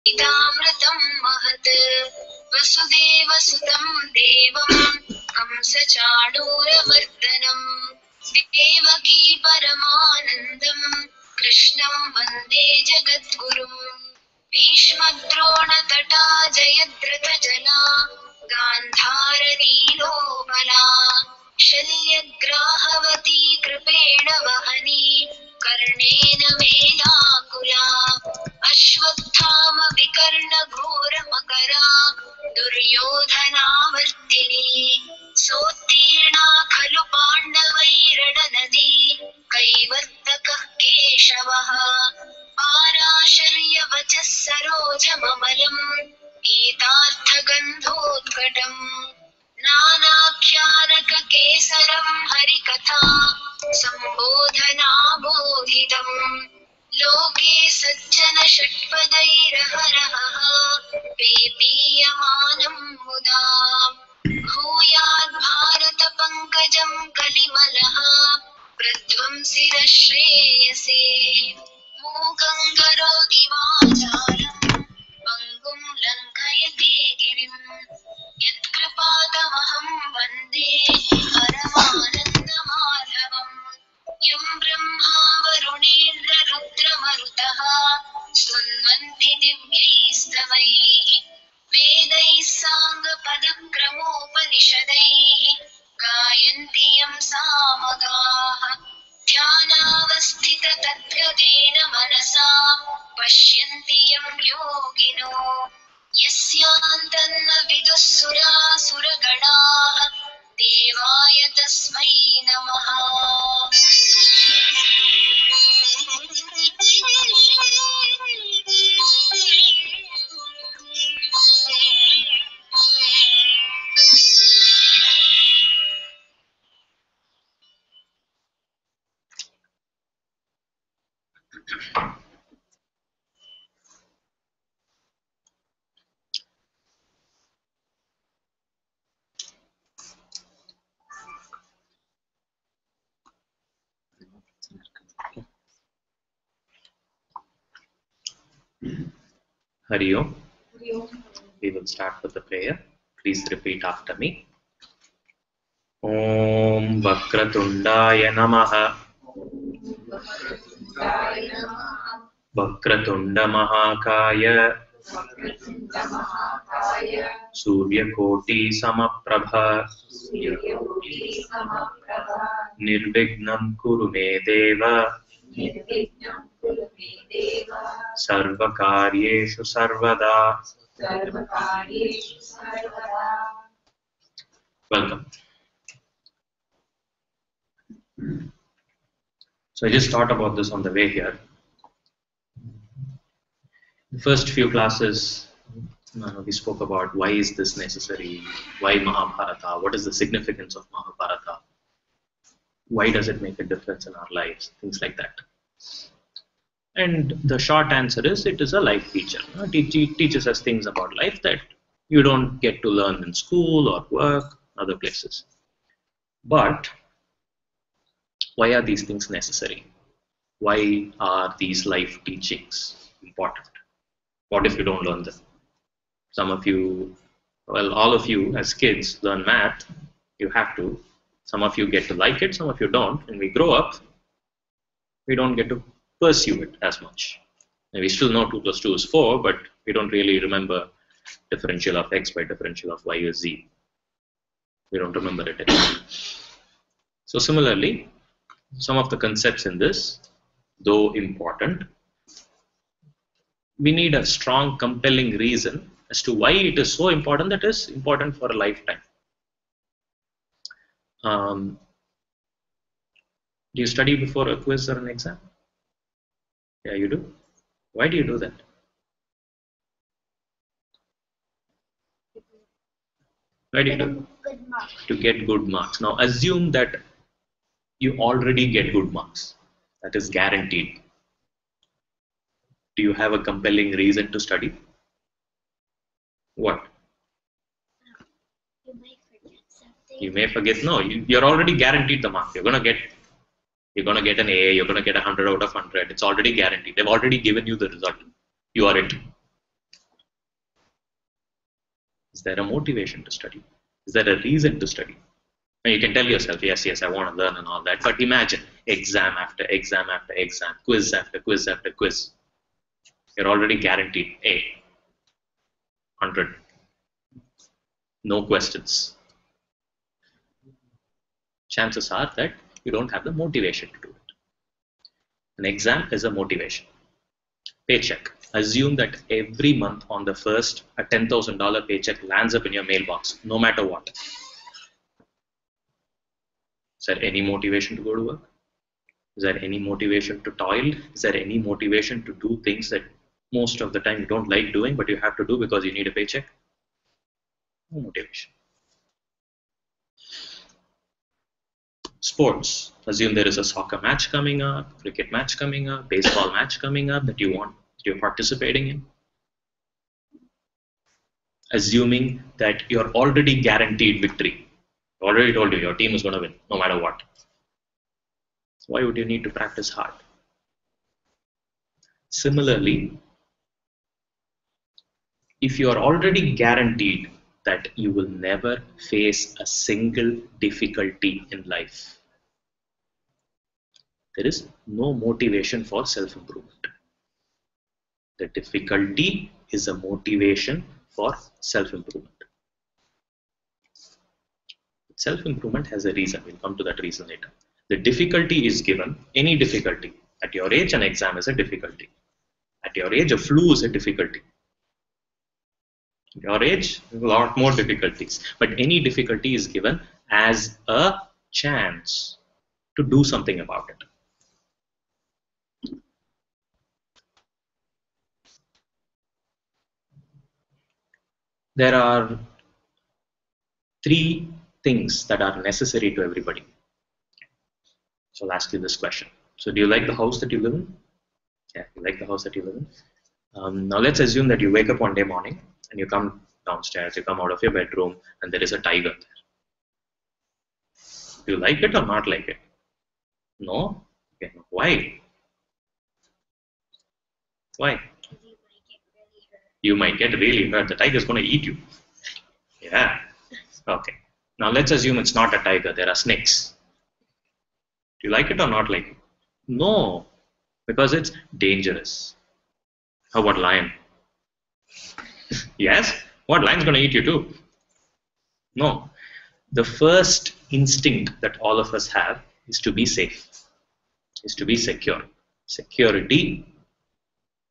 गीतामृतं महत् वसुदेवसुतं देवं कंसचाणूरमर्दनं देवकी परमानन्दं कृष्णं वन्दे जगद्गुरुम् भीष्मद्रोणतटा जयद्रथजना गान्धारनीलोबला शल्यग्राहवती कृपेण वहनी कर्णेन वेलाकुला अश्वत्थामविकर्णघोरमकरा दुर्योधनावर्तिनी सोत्तीर्णा खलु पाण्डवैरणनदी कैवर्तकः केशवः पाराशर्यवचः सरोजममलम् गीतार्थगन्धोत्कटम् नानाख्यानककेसरं हरिकथा सम्बोधनाबोधितम् लोके सज्जन षट्पदैरहरहः पेपीयमानं मुदा भूयाद् भारत पङ्कजं कलिमलः प्रध्वंसिरः श्रेयसे मूकं करोति वाचालं पङ्गुं लङ्घयति गिरिं यत्कृपातमहं वन्दे परमानन्दमाधवम् यं ब्रह्मा वरुणेन्द्ररुद्रमरुतः स्तुन्वन्ति दिव्यैस्तवैः वेदैः साङ्गपदक्रमोपनिषदैः गायन्ति यं सामगाः ध्यानावस्थिततद्गतेन मनसा पश्यन्ति यं योगिनो यस्यान्तन्न विदुः सुरासुरगणाः देवाय तस्मै नमः। Hari Om. We will start with the prayer. Please repeat after me. Om Vakratundaya Namaha. Vakratunda Mahakaya. Suryakoti Samaprabha. Nirvignam Kuru Me Deva. Sarvakaryeshu Sarvada. Welcome. So I just thought about this on the way here. The first few classes, we spoke about why is this necessary, why Mahabharata, what is the significance of Mahabharata, why does it make a difference in our lives, things like that. And the short answer is, it is a life teacher. It teaches us things about life that you don't get to learn in school or work, other places. But why are these things necessary? Why are these life teachings important? What if you don't learn them? Some of you, well, all of you as kids learn math. You have to. Some of you get to like it, some of you don't. When we grow up, we don't get to pursue it as much. And we still know 2 plus 2 is 4, but we don't really remember differential of x by differential of y is z. We don't remember it anymore. So similarly, some of the concepts in this, though important, we need a strong, compelling reason as to why it is so important that is important for a lifetime. Do you study before a quiz or an exam? Yeah, you do. Why do you do that? Why do you do? To get good marks. Now assume that you already get good marks. That is guaranteed. Do you have a compelling reason to study? What? You may forget something. You may forget. No, you're already guaranteed the mark. You're gonna get an A. You're gonna get 100 out of 100. It's already guaranteed. They've already given you the result. You are it. Is there a motivation to study? Is there a reason to study? And you can tell yourself, yes, yes, I want to learn and all that. But imagine exam after exam after exam, quiz after quiz after quiz. You're already guaranteed A, 100. No questions. Chances are that you don't have the motivation to do it. An exam is a motivation. Paycheck. Assume that every month on the first, a $10,000 paycheck lands up in your mailbox, no matter what. Is there any motivation to go to work? Is there any motivation to toil? Is there any motivation to do things that most of the time you don't like doing, but you have to do because you need a paycheck? No motivation. Sports. Assume there is a soccer match coming up, cricket match coming up, baseball match coming up that you're participating in. Assuming that you're already guaranteed victory. I already told you your team is going to win no matter what. Why would you need to practice hard? Similarly, if you are already guaranteed that you will never face a single difficulty in life, there is no motivation for self-improvement. The difficulty is a motivation for self-improvement. Self-improvement has a reason. We'll come to that reason later. The difficulty is given, any difficulty. At your age, an exam is a difficulty. At your age, a flu is a difficulty. At your age, a lot more difficulties. But any difficulty is given as a chance to do something about it. There are three things that are necessary to everybody. So I'll ask you this question. So do you like the house that you live in? Yeah, you like the house that you live in? Now let's assume that you wake up one day morning and you come downstairs, you come out of your bedroom and there is a tiger there. Do you like it or not like it? No? Okay. Why? Why? You might get really hurt. The tiger is going to eat you. Yeah. Okay. Now let's assume it's not a tiger. There are snakes. Do you like it or not like it? No. Because it's dangerous. How about lion? Yes? What? Lion's going to eat you too? No. The first instinct that all of us have is to be safe, is to be secure. Security,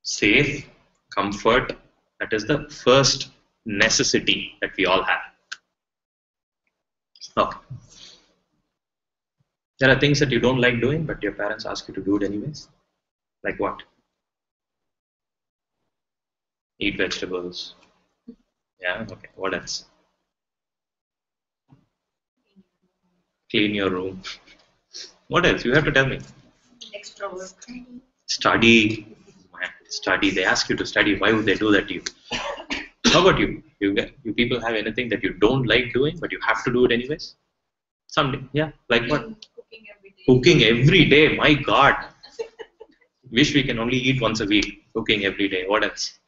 safe, comfort, that is the first necessity that we all have. Okay. There are things that you don't like doing, but your parents ask you to do it anyways. Like what? Eat vegetables. Yeah, okay. What else? Clean your room. What else? You have to tell me. Extra work. Study. Study. They ask you to study. Why would they do that to you? How about you? You people have anything that you don't like doing, but you have to do it anyways? Someday. Yeah. Like what? Cooking every day. Cooking every day. My God. Wish we can only eat once a week. Cooking every day. What else?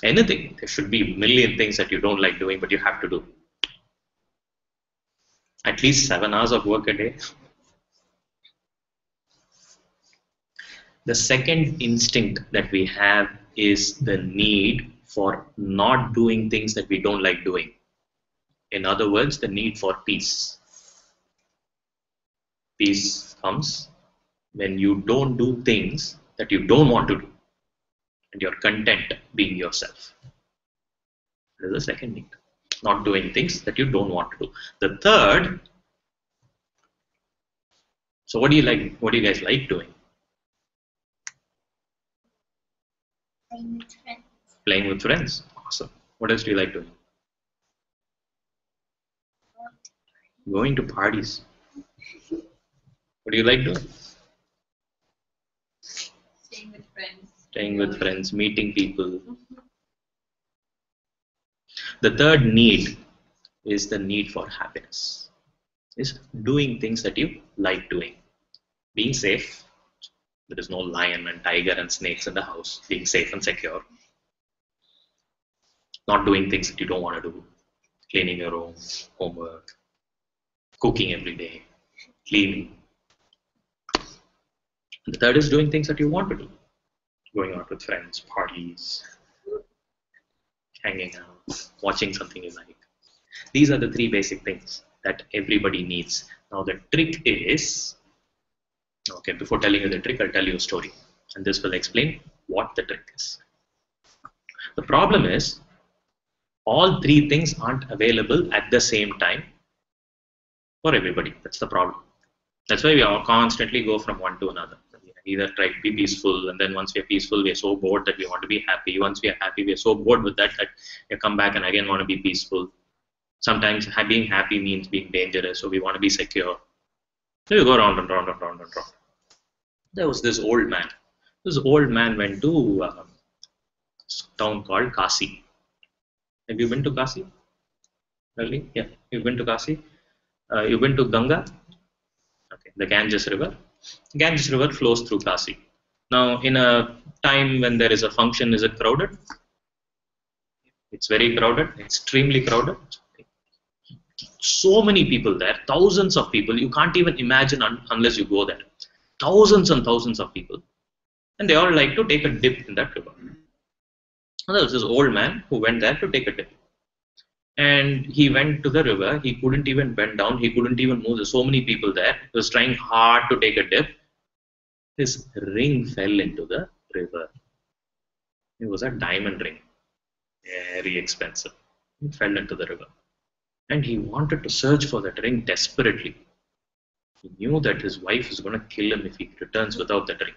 Anything. There should be a million things that you don't like doing, but you have to do. At least 7 hours of work a day. The second instinct that we have is the need for not doing things that we don't like doing. In other words, the need for peace. Peace comes when you don't do things that you don't want to do and you're content being yourself. That is the second need. Not doing things that you don't want to do. The third, so what do you like? What do you guys like doing? Playing with friends. Playing with friends. Awesome. What else do you like doing? Going to parties. What do you like doing? Staying with friends. Staying with friends, meeting people. The third need is the need for happiness. Is doing things that you like doing. Being safe. There is no lion and tiger and snakes in the house. Being safe and secure. not doing things that you don't want to do, cleaning your room, homework, cooking every day, cleaning. The third is doing things that you want to do, going out with friends, parties, hanging out, watching something you like. These are the three basic things that everybody needs. Now the trick is, okay, before telling you the trick, I'll tell you a story. And this will explain what the trick is. The problem is, all three things aren't available at the same time for everybody. That's the problem. That's why we all constantly go from one to another. Either try to be peaceful, and then once we are peaceful, we are so bored that we want to be happy. Once we are happy, we are so bored with that we come back and again want to be peaceful. Sometimes being happy means being dangerous, so we want to be secure. So you go round and round and round and round. There was this old man. This old man went to a town called Kasi. Have you been to Kasi? Really? Yeah, you've been to Kasi. You've been to Ganga. Okay, the Ganges River. Ganges River flows through Kasi. Now, in a time when there is a function, is it crowded? It's very crowded, extremely crowded. So many people there, thousands of people. You can't even imagine unless you go there. Thousands and thousands of people. And they all like to take a dip in that river. And there was this old man who went there to take a dip. And he went to the river. He couldn't even bend down. He couldn't even move. There's so many people there. He was trying hard to take a dip. His ring fell into the river. It was a diamond ring. Very expensive. It fell into the river. And he wanted to search for that ring desperately. He knew that his wife is going to kill him if he returns without that ring.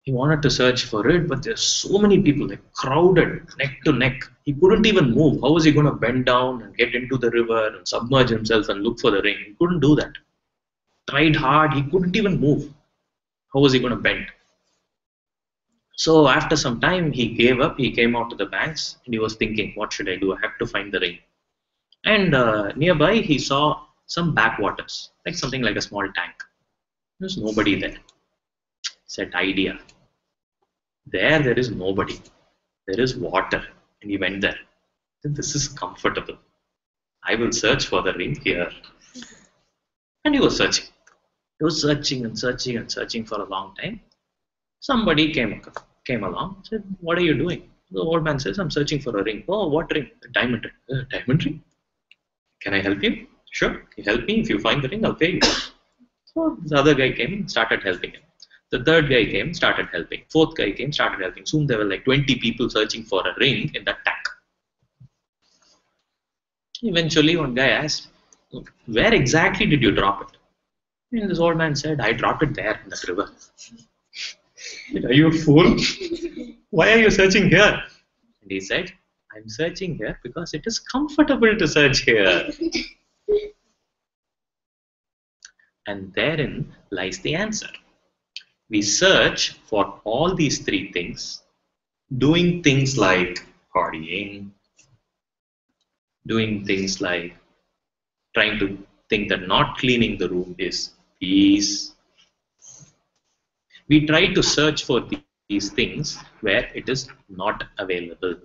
He wanted to search for it, but there's so many people, like crowded, neck to neck. He couldn't even move. How was he going to bend down and get into the river and submerge himself and look for the ring? He couldn't do that. Tried hard, he couldn't even move. How was he going to bend? So after some time, he gave up. He came out to the banks and he was thinking, what should I do? I have to find the ring. And nearby, he saw some backwaters, like something like a small tank. There's nobody there. Said idea. There is nobody. There is water. And he went there. This is comfortable. I will search for the ring here. And he was searching. He was searching and searching and searching for a long time. Somebody came along, said, what are you doing? The old man says, I'm searching for a ring. Oh, what ring? A diamond ring. Diamond ring? Can I help you? Sure. You help me. If you find the ring, I'll pay you. So the other guy came, started helping him. The third guy came, started helping. Fourth guy came, started helping. Soon there were like 20 people searching for a ring in that tank. Eventually, one guy asked, where exactly did you drop it? And this old man said, I dropped it there in that river. Are you a fool? Why are you searching here? And he said, I'm searching here because it is comfortable to search here. And therein lies the answer. We search for all these three things, doing things like partying, doing things like trying to think that not cleaning the room is peace. We try to search for these things where it is not available.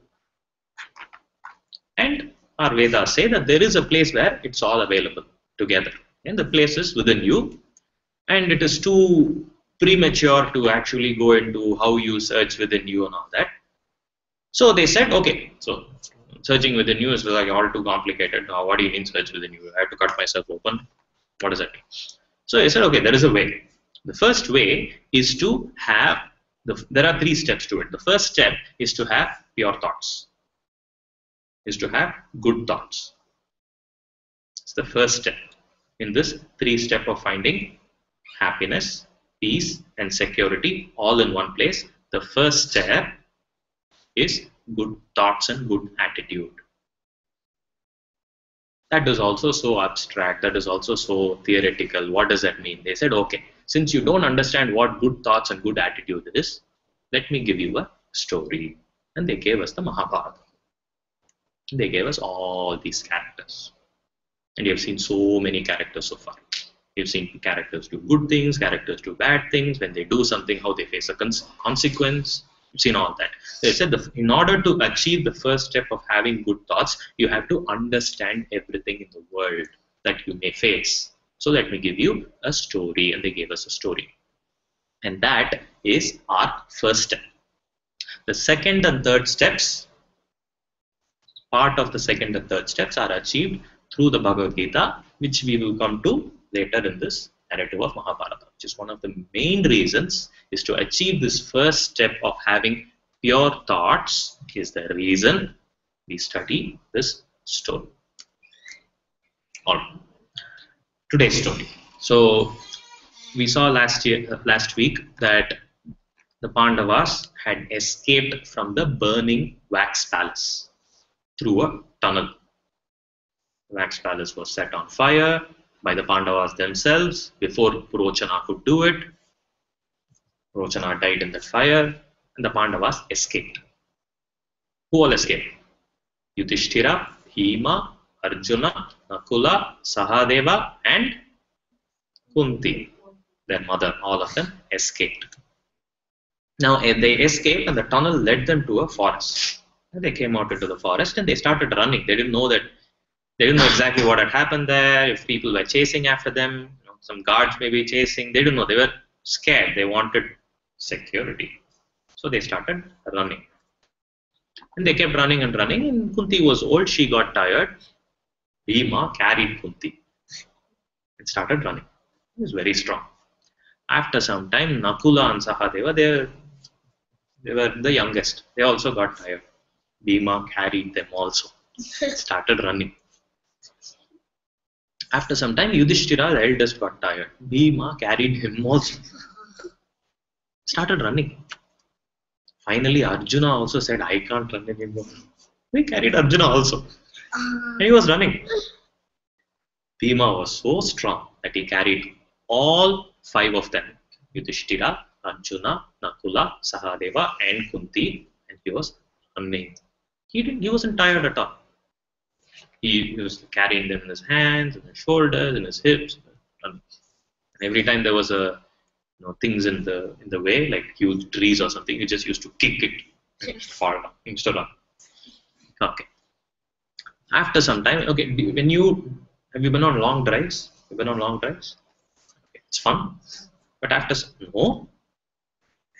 And our Vedas say that there is a place where it's all available together. And the place is within you. And it is too premature to actually go into how you search within you and all that. So they said, okay, so searching within you is like all too complicated. Now, what do you mean search within you? I have to cut myself open. What does that mean? So they said, okay, there is a way. The first way is to have, there are 3 steps to it. The first step is to have pure thoughts, is to have good thoughts. It's the first step in this 3-step of finding happiness, peace, and security all in one place. The first step is good thoughts and good attitude. That is also so abstract, that is also so theoretical. What does that mean? They said, okay, since you don't understand what good thoughts and good attitude is, let me give you a story. And they gave us the Mahabharata. They gave us all these characters. And you have seen so many characters so far. You've seen characters do good things, characters do bad things. When they do something, how they face a consequence. You've seen all that. They said in order to achieve the first step of having good thoughts, you have to understand everything in the world that you may face. So let me give you a story, and they gave us a story. And that is our first step. The second and third steps, part of the second and third steps are achieved through the Bhagavad Gita, which we will come to later in this narrative of Mahabharata, which is one of the main reasons is to achieve this first step of having pure thoughts is the reason we study this story. All right. Today's story. So we saw last week that the Pandavas had escaped from the burning wax palace through a tunnel. The wax palace was set on fire by the Pandavas themselves before Purochana could do it. Purochana died in that fire, and the Pandavas escaped. Who all escaped? Yudhishthira, Bhima, Arjuna, Nakula, Sahadeva, and Kunti, their mother. All of them escaped. Now they escaped, and the tunnel led them to a forest. And they came out into the forest and they started running. They didn't know exactly what had happened there. If people were chasing after them, some guards may be chasing. They didn't know. They were scared. They wanted security, so they started running. And they kept running and running. And Kunti was old. She got tired. Bhima carried Kunti and started running. He was very strong. After some time, Nakula and Sahadeva, they were the youngest. They also got tired. Bhima carried them also. Started running. After some time, Yudhishthira, the eldest, got tired. Bhima carried him also. Started running. Finally, Arjuna also said, I can't run anymore. We carried Arjuna also. And he was running. Bhima was so strong that he carried all 5 of them. Yudhishthira, Arjuna, Nakula, Sahadeva, and Kunti. And he was running. He wasn't tired at all. He was carrying them in his hands, in his shoulders, in his hips. And every time there was things in the way, like huge trees or something, he just used to kick it and fall down. He used to run. Okay. After some time, okay, have you been on long drives? You've been on long drives? Okay, it's fun. But no,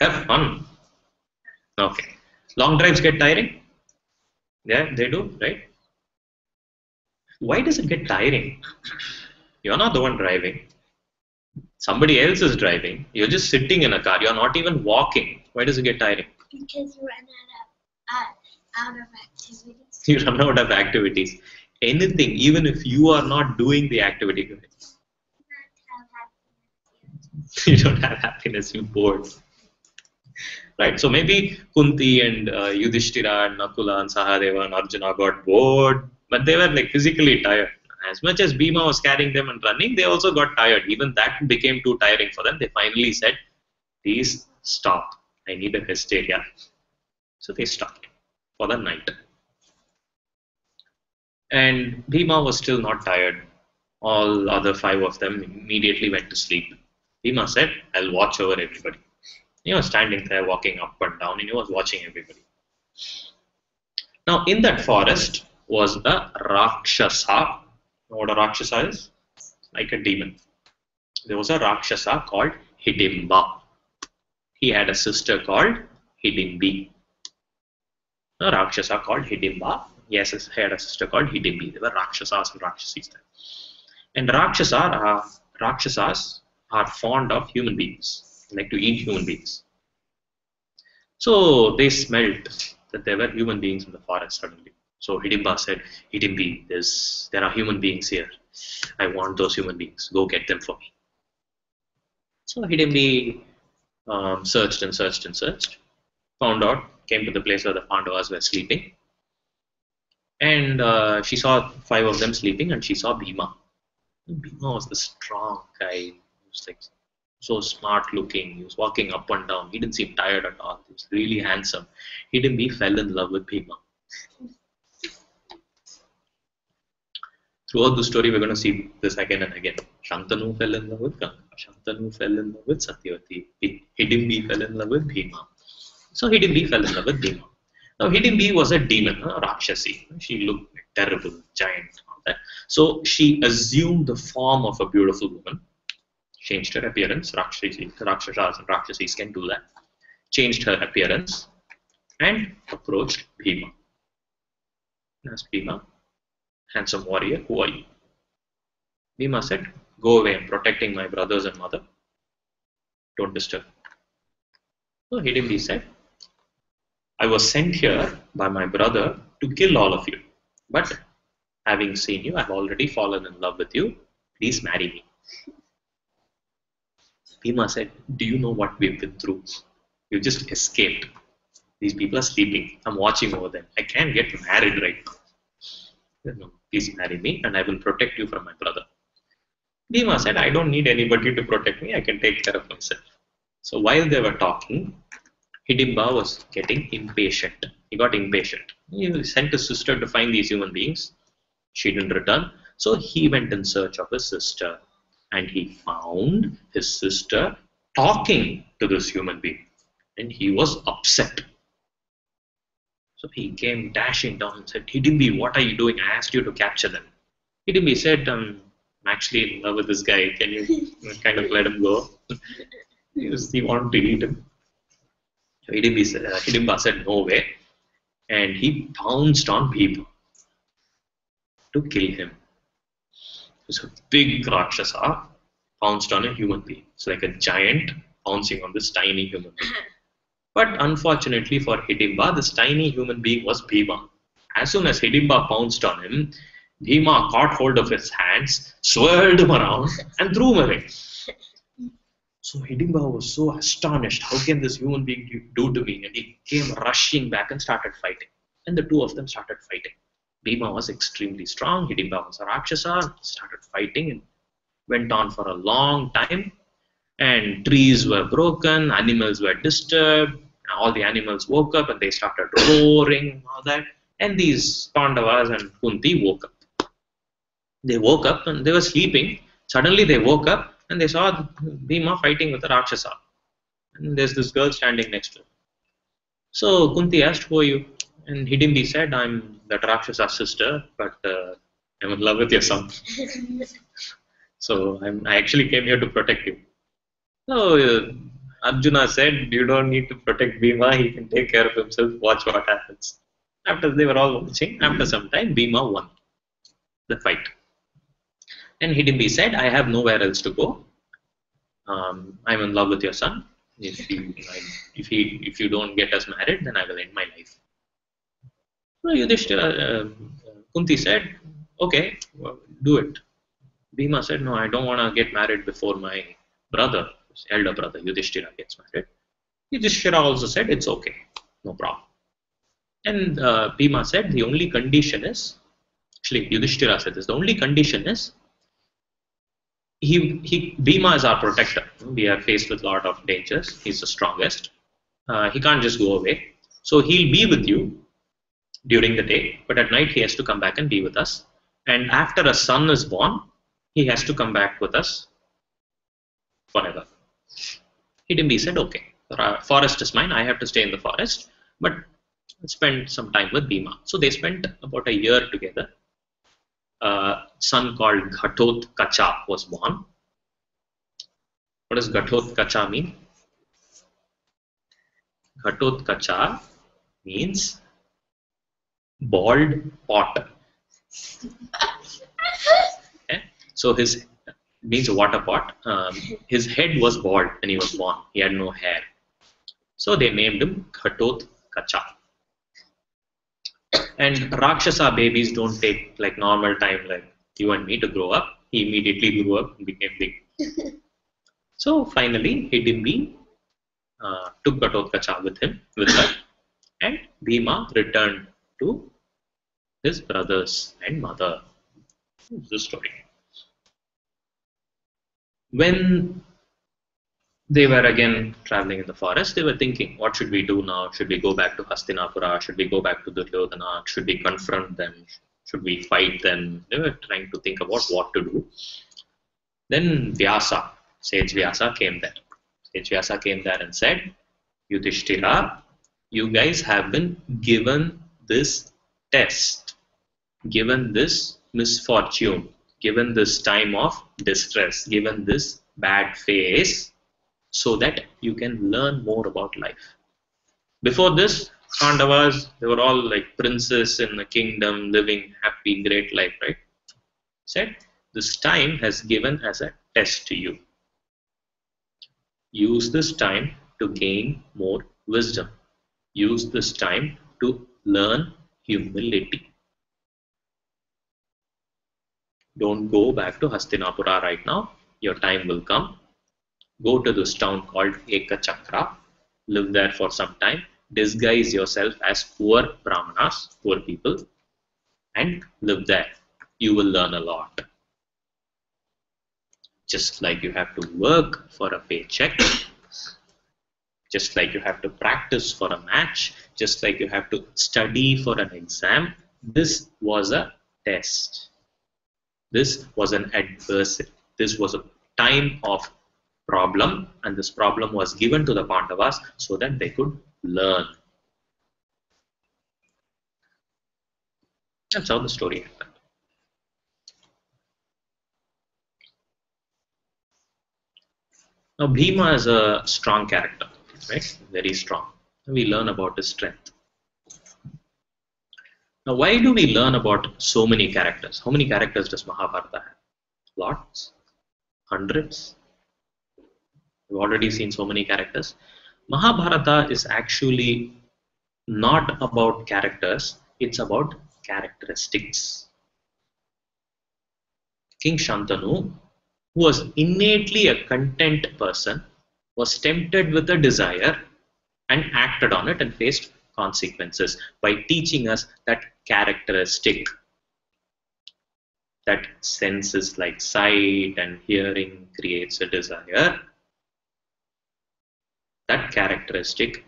have fun. Okay. Long drives get tiring? Yeah, they do, right? Why does it get tiring? You're not the one driving. Somebody else is driving. You're just sitting in a car. You're not even walking. Why does it get tiring? Because you run out of activities. You run out of activities. Anything, even if you are not doing the activity, you don't have happiness. You're bored. Right. So maybe Kunti and Yudhishthira and Nakula and Sahadeva and Arjuna got bored, but they were like physically tired. As much as Bhima was carrying them and running, they also got tired. Even that became too tiring for them. They finally said, please stop. I need a rest area. So they stopped for the night. And Bhima was still not tired. All other 5 of them immediately went to sleep. Bhima said, I'll watch over everybody. He was standing there walking up and down and he was watching everybody. Now in that forest was a Rakshasa. You know what a Rakshasa is? Like a demon. There was a Rakshasa called Hidimba. He had a sister called Hidimbi. A Rakshasa called Hidimba. Yes, he had a sister called Hidimbi. They were Rakshasas and Rakshasis there. And Rakshasas are fond of human beings. They like to eat human beings. So they smelled that there were human beings in the forest suddenly. So Hidimba said, Hidimbi, there are human beings here. I want those human beings. Go get them for me. So Hidimbi searched and searched and searched. Found out, came to the place where the Pandavas were sleeping. And she saw 5 of them sleeping and she saw Bhima. Bhima was the strong guy. He was like so smart looking. He was walking up and down. He didn't seem tired at all. He was really handsome. Hidimbi fell in love with Bhima. Throughout the story, we're going to see this again and again. Shantanu fell in love with Ganga. Shantanu fell in love with Satyavati. Hidimbi fell in love with Bhima. So Hidimbi fell in love with Bhima. Now Hidimbi was a demon, a Rakshasi. She looked like terrible, giant, all that. So she assumed the form of a beautiful woman, changed her appearance. Rakshasas and Rakshasis can do that. Changed her appearance and approached Bhima. Asked Bhima, handsome warrior, who are you? Bhima said, go away, I'm protecting my brothers and mother. Don't disturb. So Hidimbi said, I was sent here by my brother to kill all of you. But having seen you, I've already fallen in love with you. Please marry me. Bhima said, do you know what we've been through? You just escaped. These people are sleeping. I'm watching over them. I can't get married right now. No, please marry me and I will protect you from my brother. Bhima said, I don't need anybody to protect me. I can take care of myself. So while they were talking, Hidimba was getting impatient. He got impatient. He sent his sister to find these human beings. She didn't return. So he went in search of his sister. And he found his sister talking to this human being. And he was upset. So he came dashing down and said, Hidimbi, what are you doing? I asked you to capture them. Hidimbi said, I'm actually in love with this guy. Can you kind of let him go? He wanted to eat him. Hidimba said, no way. And he pounced on Bhima to kill him. It was a big Rakshasa pounced on a human being. It's like a giant pouncing on this tiny human being. But unfortunately for Hidimba, this tiny human being was Bhima. As soon as Hidimba pounced on him, Bhima caught hold of his hands, swirled him around, and threw him away. So Hidimba was so astonished. How can this human being do to me? And he came rushing back and started fighting. And the two of them started fighting. Bhima was extremely strong. Hidimba was a Rakshasa. Started fighting and went on for a long time. And trees were broken. Animals were disturbed. All the animals woke up and they started roaring and all that. And these Pandavas and Kunti woke up. They woke up and they were sleeping. Suddenly they woke up and they saw Bhima fighting with a Rakshasa. And there's this girl standing next to him. So Kunti asked, who are you? And Hidimbi said, I'm that Rakshasa sister, but I'm in love with your son. So I actually came here to protect you. So Arjuna said, you don't need to protect Bhima, he can take care of himself, watch what happens. After they were all watching, after some time, Bhima won the fight. And Hidimbi said, I have nowhere else to go. I'm in love with your son. If you don't get us married, then I will end my life. So Yudhishthira, Kunti said, okay, well, do it. Bhima said, no, I don't want to get married before my brother, his elder brother, Yudhishthira gets married. Yudhishthira also said, it's okay, no problem. And Bhima said, the only condition is, actually Yudhishthira said this, the only condition is, Bhima is our protector. We are faced with a lot of dangers. He's the strongest. He can't just go away. So he'll be with you during the day, but at night he has to come back and be with us. And after a son is born, he has to come back with us forever. Hidimbi said, okay, the forest is mine. I have to stay in the forest, but spend some time with Bhima. So they spent about a year together. A son called Ghatotkacha was born. What does Ghatotkacha mean? Ghatotkacha means bald pot. Okay? So his means a water pot. His head was bald when he was born. He had no hair. So they named him Ghatotkacha. And Rakshasa babies don't take like normal time like you and me to grow up. He immediately grew up and became big. So finally, Hidimbi took Ghatotkacha with her, and Bhima returned to his brothers and mother. This is the story. When they were again traveling in the forest, they were thinking, what should we do now? Should we go back to Hastinapura? Should we go back to Duryodhana? Should we confront them? Should we fight them? They were trying to think about what to do. Then Vyasa, sage Vyasa came there. Sage Vyasa came there and said, Yudhishthira, You guys have been given this test, given this misfortune, given this time of distress, given this bad phase, so that you can learn more about life. Before this, Pandavas, they were all like princes in a kingdom, living happy, great life, right? Said, this time has given as a test to you. Use this time to gain more wisdom. Use this time to learn humility. Don't go back to Hastinapura right now. Your time will come. Go to this town called Ekachakra. Live there for some time. Disguise yourself as poor brahmanas, poor people, and live there. You will learn a lot. Just like you have to work for a paycheck, just like you have to practice for a match, just like you have to study for an exam, this was a test. This was an adversity. This was a time of problem, and this problem was given to the Pandavas so that they could learn. That's how the story happened. Now, Bhima is a strong character, right? Very strong. We learn about his strength. Now, why do we learn about so many characters? How many characters does Mahabharata have? Lots? Hundreds? We've already seen so many characters. Mahabharata is actually not about characters, it's about characteristics. King Shantanu, who was innately a content person, was tempted with a desire and acted on it and faced consequences by teaching us that characteristic, that senses like sight and hearing creates a desire. That characteristic,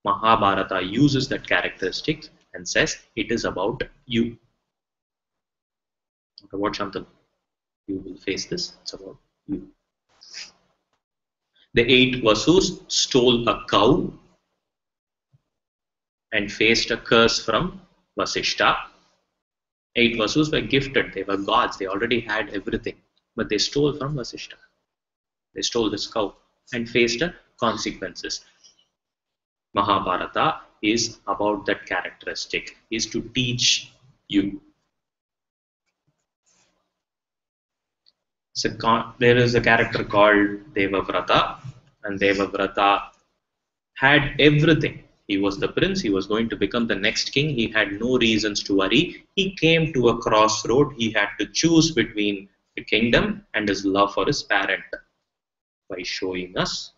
Mahabharata uses that characteristic and says it is about you. Not about Shantanu. You will face this, it's about you. The 8 Vasus stole a cow and faced a curse from Vasishta. 8 Vasus were gifted, they were gods, they already had everything, but they stole from Vasishta. They stole this cow and faced consequences. Mahabharata is about that characteristic, is to teach you. So there is a character called Devavrata, and Devavrata had everything. He was the prince, he was going to become the next king, he had no reasons to worry. He came to a crossroad, he had to choose between the kingdom and his love for his parent by showing us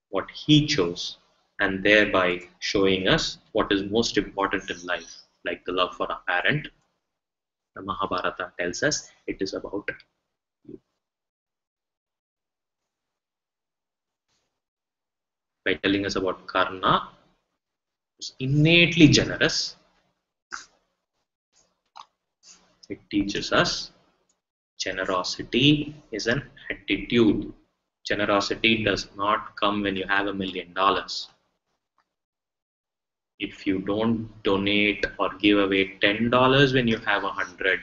what he chose and thereby showing us what is most important in life, like the love for a parent. The Mahabharata tells us it is about you. By telling us about Karna, who's innately generous, it teaches us generosity is an attitude. Generosity does not come when you have $1 million. If you don't donate or give away $10 when you have 100,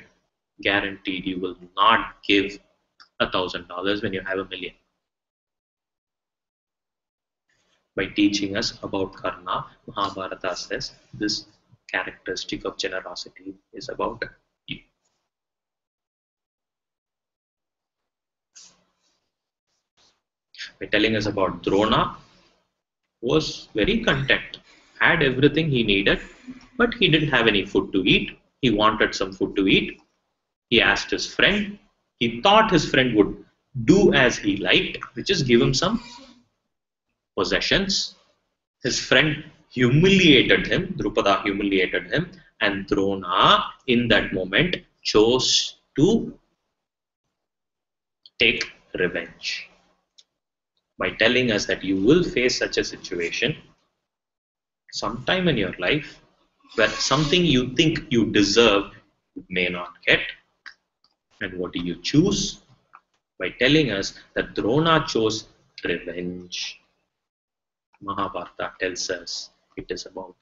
guaranteed you will not give $1,000 when you have $1 million. By teaching us about Karna, Mahabharata says this characteristic of generosity is about you. By telling us about Drona, was very content, had everything he needed, but he didn't have any food to eat. He wanted some food to eat. He asked his friend. He thought his friend would do as he liked, which is give him some possessions. His friend humiliated him, Drupada humiliated him, and Drona in that moment chose to take revenge. By telling us that you will face such a situation sometime in your life where something you think you deserve you may not get. And what do you choose? By telling us that Drona chose revenge. Mahabharata tells us it is about.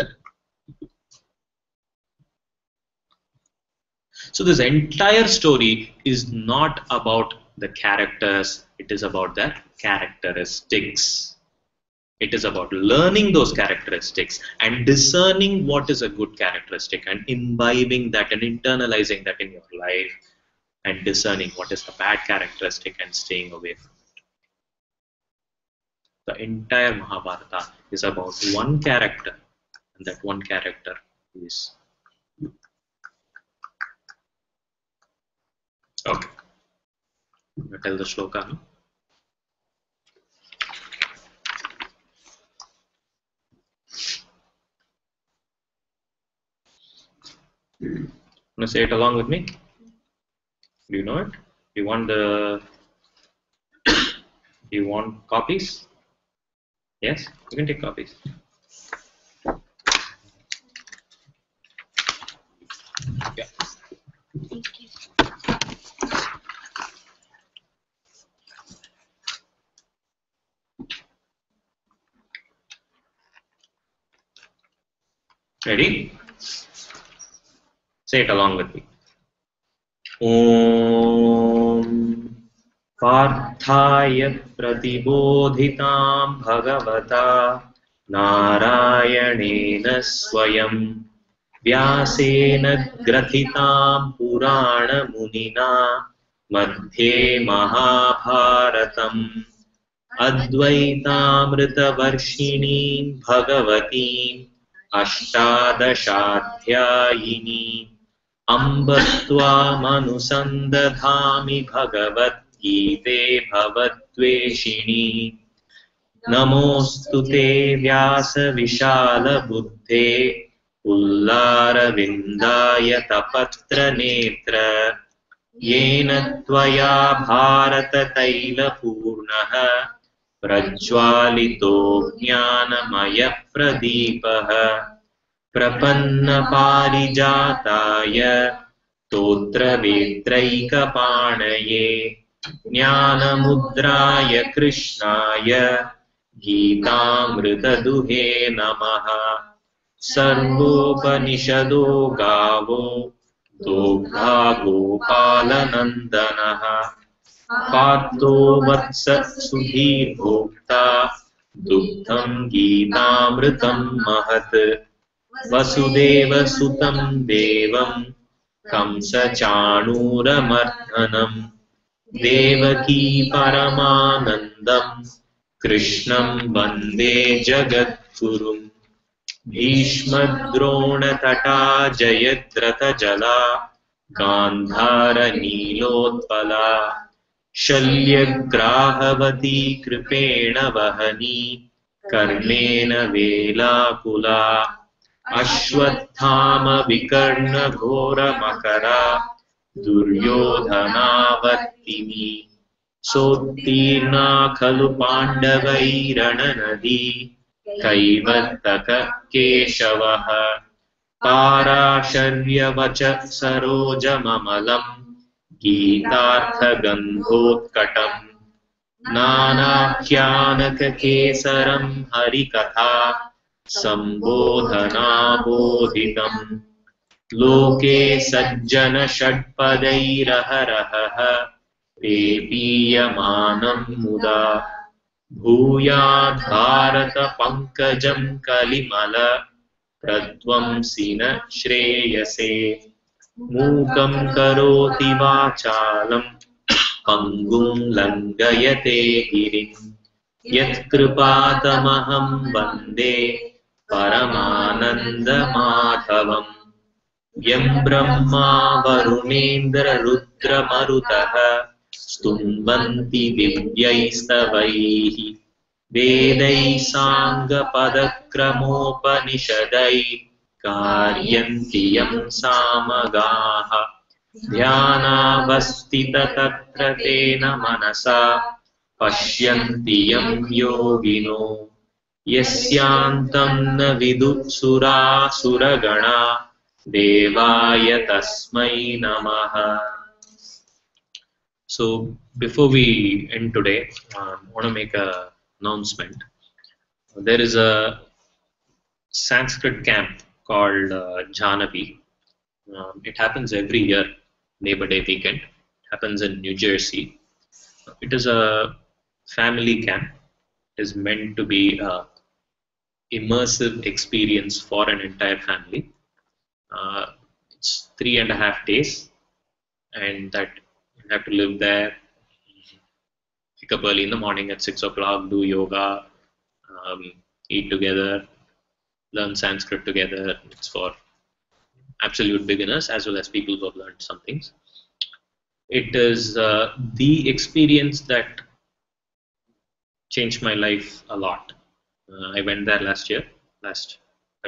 So this entire story is not about the characters, it is about their characteristics. It is about learning those characteristics and discerning what is a good characteristic and imbibing that and internalizing that in your life and discerning what is the bad characteristic and staying away from it. The entire Mahabharata is about one character, and that one character is you. Okay. I'm going to tell the sloka now. Want to say it along with me? Do you know it? Do you want the? Do you want copies? Yes, you can take copies. Yeah. Thank you. Ready? Say it along with me. Om Parthaya Pratibodhitam Bhagavata Narayanena Swayam Vyasena Grathitam Purana Munina Madhye Mahabharatam Advaitamritavarshini Bhagavati Ashtadashaധ്യായിനി Ambatvāmanusandadhāmi Bhagavad-gīte Bhavattveshini Namostu te Vyasa Vishala Buddhe Ullara-vindāya tapatra netra Yena tvaya Bharata Taila Purnaha Prajwalito Jnanamaya Pradipaha Prapanna Parijataya Totra Vetraikapanaye Jnanamudraya Krishnaya Gītāmrita-duhe Namaha Sarvopanishado Gavo Dogdha Gopalanandanaha Partho Vatsa Sudhir Bhokta Dugdham Gītāmritam Mahat Vasudeva Sutam Devam Kamsa Chanūramardhanam Devaki Paramanandam Krishnam Vande Jagadgurum Bhishma Drona Tata Jayadrata Jala Gandhara Nilotpala Shalyagrahavati Kripena Vahani Karnena Velakula Ashwathama Vikarna Ghora Makara Duryodhanavartini Sottirna Khalu Pandavairana Nadi Kaivartaka Keshavaha Parasharyavacha Sarojamamalam Gītārtha Gandhotkatam Nānākhyanaka Kesaram Harikatha Sambodhanabodhitam Loke Sajjana षट्पदैरहरहः Pepiyamanam Muda Bhūyāt Bharata Pankajam Kalimala Pradvamsina Shreyase Mūkam Karoti Vācālam Pangum Langayate Girim Yatkripatamaham Vande Paramananda Madhavam Yam Brahma Varunendra Rudra Marutaha Stunvanti Divyaistavaihi Vedai Sanga Padakramopanishadai Karyantiyam Samagaha Dhyanavastita Tatra Tena Manasa Pashyantiyam Yogino Yasyantam Na Vidutsura Suragana Devaya Tasmai Namaha. So before we end today, I want to make an announcement. There is a Sanskrit camp called Jhanavi. It happens every year, Labor Day weekend. It happens in New Jersey. It is a family camp. It is meant to be a immersive experience for an entire family. It's 3.5 days, and that you have to live there, wake up early in the morning at 6 o'clock, do yoga, um, eat together, learn Sanskrit together. It's for absolute beginners as well as people who have learned some things. It is the experience that changed my life a lot. I went there last year. That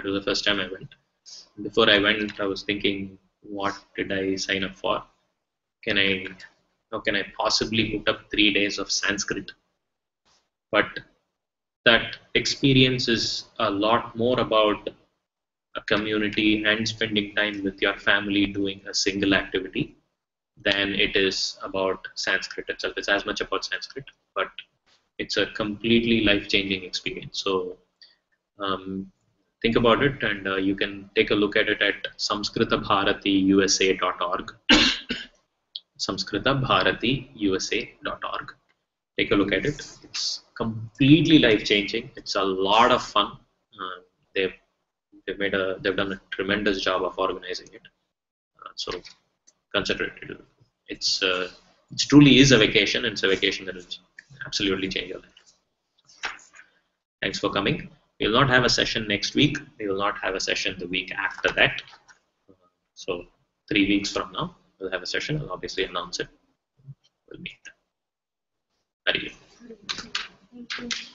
was the first time I went. Before I went, I was thinking, what did I sign up for? Can I, how can I possibly put up 3 days of Sanskrit? But that experience is a lot more about a community and spending time with your family doing a single activity than it is about Sanskrit itself. It's as much about Sanskrit, but it's a completely life-changing experience. So um, think about it, and you can take a look at it at samskritabharatiyusa.org. samskritabharatiyusa.org. Take a look at it. It's completely life-changing. It's a lot of fun. Uh, they've they've done a tremendous job of organizing it. So consider it. It truly is a vacation. It's a vacation that will absolutely change your life. Thanks for coming. We will not have a session next week. We will not have a session the week after that. So 3 weeks from now, we'll have a session. I'll obviously announce it. We'll meet. Very good. Thank you.